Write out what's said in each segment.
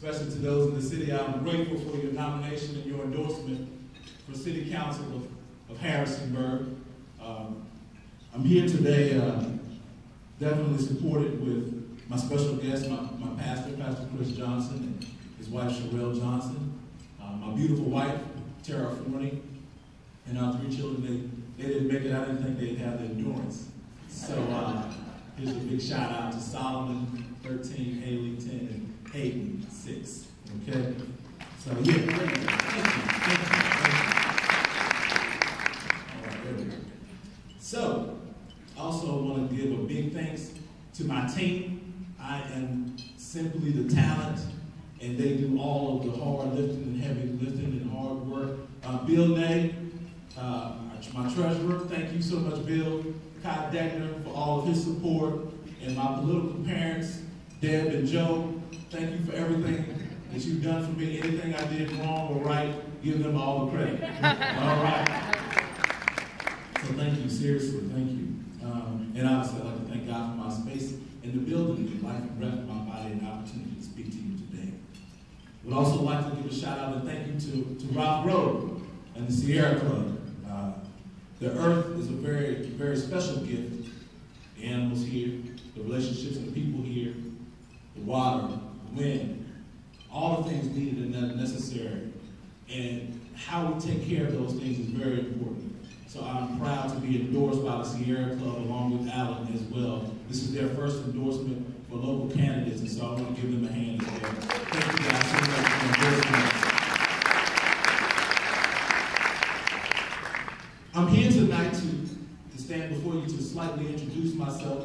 especially to those in the city. I'm grateful for your nomination and your endorsement for City Council of Harrisonburg. I'm here today definitely supported with my special guest, my pastor, Pastor Chris Johnson, and his wife, Sherelle Johnson, my beautiful wife, Tara Forney, and our 3 children. They didn't make it. I didn't think they'd have the endurance. So here's a big shout out to Solomon, 13, Haley, 10, and Hayden, 6. Okay? So yeah, thank you. All right, there we go. So, I also want to give a big thanks to my team. I am simply the talent, and they do all of the hard lifting and heavy lifting and hard work. Bill Ney, my treasurer, thank you so much, Bill. Kai Deckner for all of his support. And my political parents, Deb and Joe, thank you for everything that you've done for me. Anything I did wrong or right, give them all the credit. All right? So thank you, seriously, thank you. And obviously, I'd like to thank God for my space in the building, the life and breath of my body, and the opportunity to speak to you today. Would also like to give a shout out and thank you to Ralph Road and the Sierra Club. The earth is a very, very special gift. The animals here, the relationships and the people here, the water, the wind, all the things needed and necessary. And how we take care of those things is very important. So I'm proud to be endorsed by the Sierra Club along with Alan as well. This is their first endorsement for local candidates, and so I want to give them a hand as well. Thank you guys so much for endorsing. I'm here tonight to stand before you to slightly introduce myself.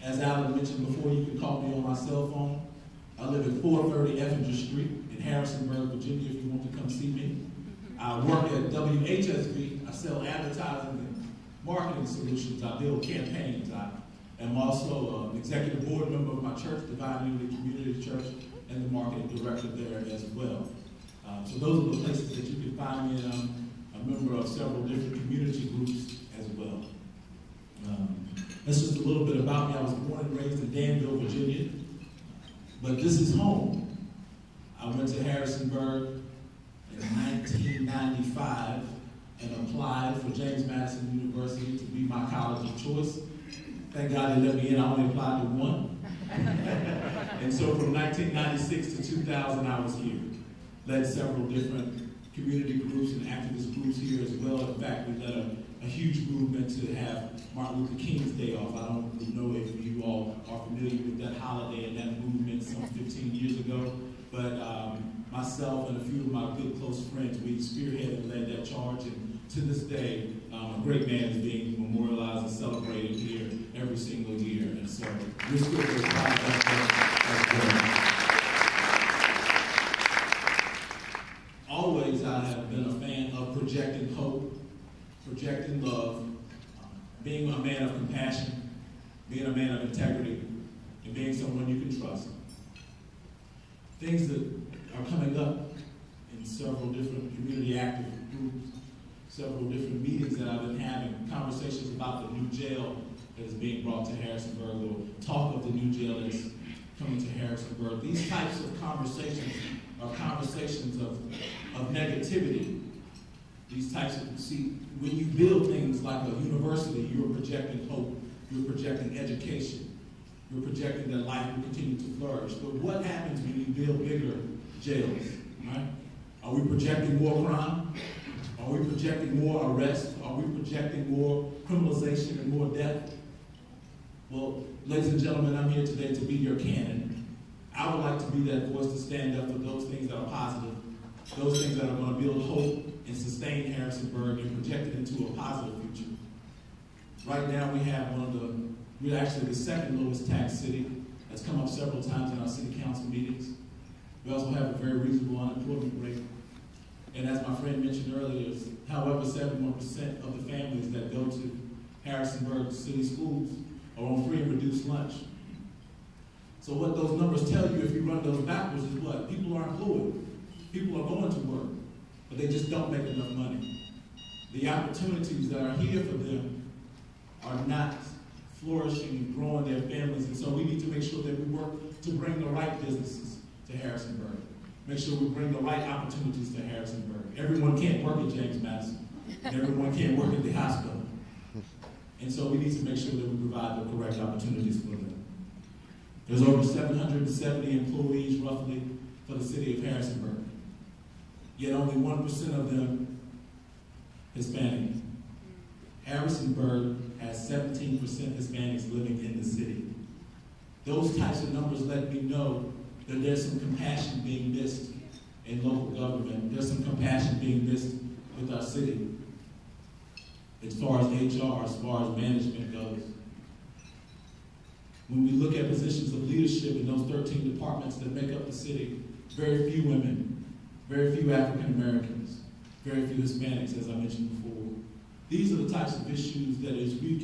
As Alan mentioned before, you can call me on my cell phone. I live at 430 Effinger Street in Harrisonburg, Virginia, if you want to come see me. I work at WHSV. I sell advertising and marketing solutions. I build campaigns. I am also an executive board member of my church, Divine Unity Community Church, and the marketing director there as well. So those are the places that you can find me, and I'm a member of several different community groups as well. That's just a little bit about me. I was born and raised in Danville, Virginia, but this is home. I went to Harrisonburg in 1995 and applied for James Madison University to be my college of choice. Thank God they let me in. I only applied to one. And so from 1996 to 2000, I was here. Led several different community groups and activist groups here as well. In fact, we led a huge movement to have Martin Luther King's Day off. I don't know if you all are familiar with that holiday and that movement some 15 years ago, but myself and a few of my good close friends, we spearheaded and led that charge, and to this day, a great man is being memorialized and celebrated here every single year, and so we're still very proud of that as well. Always I have been a fan of projecting hope, projecting love, being a man of compassion, being a man of integrity, and being someone you can trust. Things that are coming up in several different community active groups, several different meetings that I've been having, conversations about the new jail that is being brought to Harrisonburg, or talk of the new jail that is coming to Harrisonburg. These types of conversations are conversations of negativity. These types of, see, when you build things like a university, you're projecting hope, you're projecting education, you're projecting that life will continue to flourish. But what happens when you build bigger jails, right? Are we projecting more crime? Are we projecting more arrest? Are we projecting more criminalization and more death? Well, ladies and gentlemen, I'm here today to be your candidate. I would like to be that voice to stand up for those things that are positive, those things that are going to build hope and sustain Harrisonburg and project it into a positive future. Right now we have we're actually the second lowest tax city. That's come up several times in our city council meetings. We also have a very reasonable unemployment rate. And as my friend mentioned earlier, however, 71% of the families that go to Harrisonburg city schools are on free and reduced lunch. So what those numbers tell you, if you run those backwards, is what? People are employed. People are going to work, but they just don't make enough money. The opportunities that are here for them are not flourishing and growing their families, and so we need to make sure that we work to bring the right businesses, to Harrisonburg. Make sure we bring the right opportunities to Harrisonburg. Everyone can't work at James Madison. And everyone can't work at the hospital. And so we need to make sure that we provide the correct opportunities for them. There's over 770 employees, roughly, for the city of Harrisonburg. Yet only 1% of them Hispanic. Harrisonburg has 17% Hispanics living in the city. Those types of numbers let me know that there's some compassion being missed in local government. There's some compassion being missed with our city as far as HR, as far as management goes. When we look at positions of leadership in those 13 departments that make up the city, very few women, very few African Americans, very few Hispanics, as I mentioned before. These are the types of issues that if we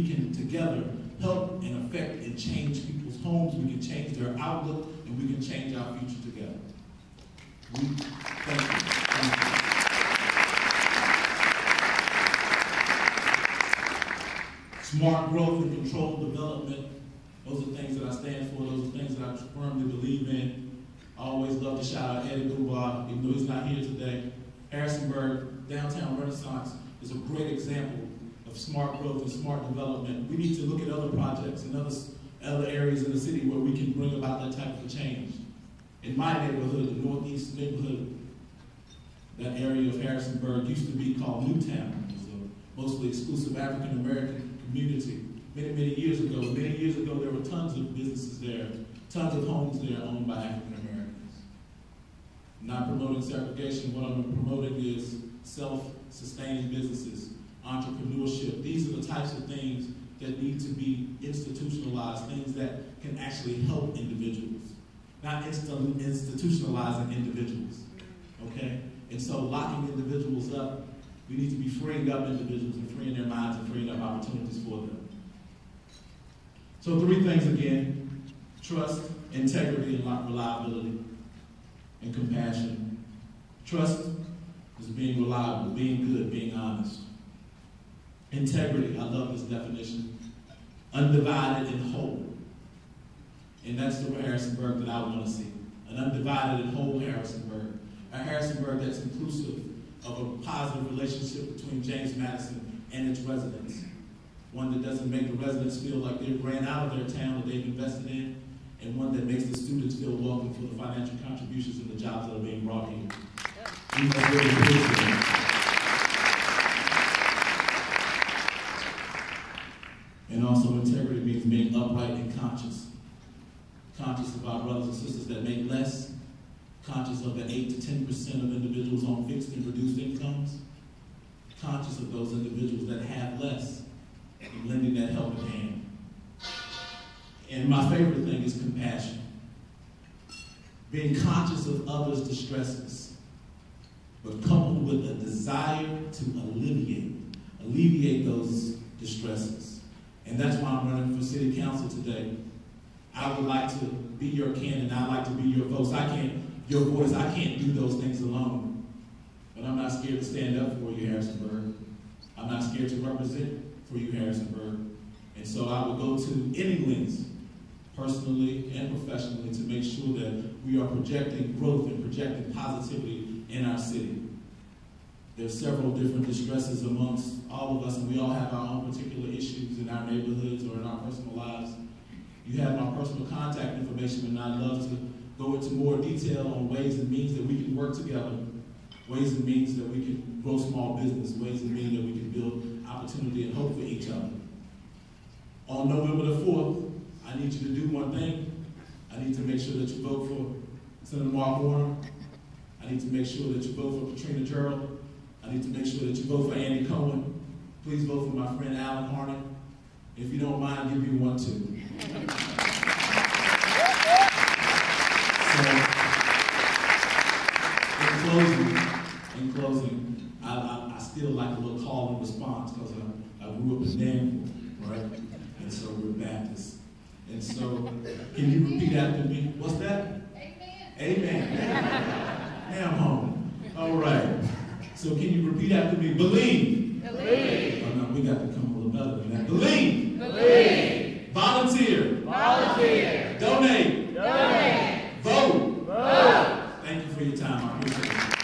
can together help and affect and change people's homes, we can change their outlook, and we can change our future together. Thank you. Thank you. Smart growth and controlled development, those are things that I stand for, those are things that I firmly believe in. I always love to shout out Eddie Dubois, even though he's not here today. Harrisonburg, Downtown Renaissance is a great example of smart growth and smart development. We need to look at other projects and other areas in the city where we can bring about that type of change. In my neighborhood, the northeast neighborhood, that area of Harrisonburg used to be called Newtown. It was a mostly exclusive African American community. Many years ago, there were tons of businesses there, tons of homes there owned by African Americans. I'm not promoting segregation. What I'm promoting is self-sustaining businesses, entrepreneurship. These are the types of things that need to be institutionalized, things that can actually help individuals, not institutionalizing individuals, okay? And so locking individuals up, we need to be freeing up individuals and freeing their minds and freeing up opportunities for them. So 3 things again: trust, integrity, and reliability, and compassion. Trust is being reliable, being good, being honest. Integrity, I love this definition. Undivided and whole. And that's the Harrisonburg that I want to see. An undivided and whole Harrisonburg. A Harrisonburg that's inclusive of a positive relationship between James Madison and its residents. One that doesn't make the residents feel like they've ran out of their town that they've invested in, and one that makes the students feel welcome for the financial contributions and the jobs that are being brought here. We are really appreciative. And also integrity means being upright and conscious. Conscious of our brothers and sisters that make less, conscious of the 8 to 10% of individuals on fixed and reduced incomes, conscious of those individuals that have less, and lending that helping hand. And my favorite thing is compassion. Being conscious of others' distresses, but coupled with a desire to alleviate those distresses. And that's why I'm running for city council today. I would like to be your candidate. I'd like to be your voice. I can't do those things alone. But I'm not scared to stand up for you, Harrisonburg. I'm not scared to represent for you, Harrisonburg. And so I will go to any lengths, personally and professionally, to make sure that we are projecting growth and projecting positivity in our city. There's several different distresses amongst all of us, and we all have our own particular issues in our neighborhoods or in our personal lives. You have my personal contact information, and I'd love to go into more detail on ways and means that we can work together, ways and means that we can grow small business, ways and means that we can build opportunity and hope for each other. On November the 4th, I need you to do one thing. I need to make sure that you vote for Senator Mark Warner. I need to make sure that you vote for Katrina Gerald. I need to make sure that you vote for Andy Cohen. Please vote for my friend Alan Harney. If you don't mind, give me one too. So, in closing, I still like a little call and response because I grew up in Danville, right? And so we're Baptists. And so, can you repeat after me? What's that? Amen. Amen. Now I'm home. All right. So can you repeat after me? Believe. Believe. Oh, no, we got to come a little better than that. Believe. Believe. Volunteer. Volunteer. Donate. Donate. Vote. your time. I appreciate it.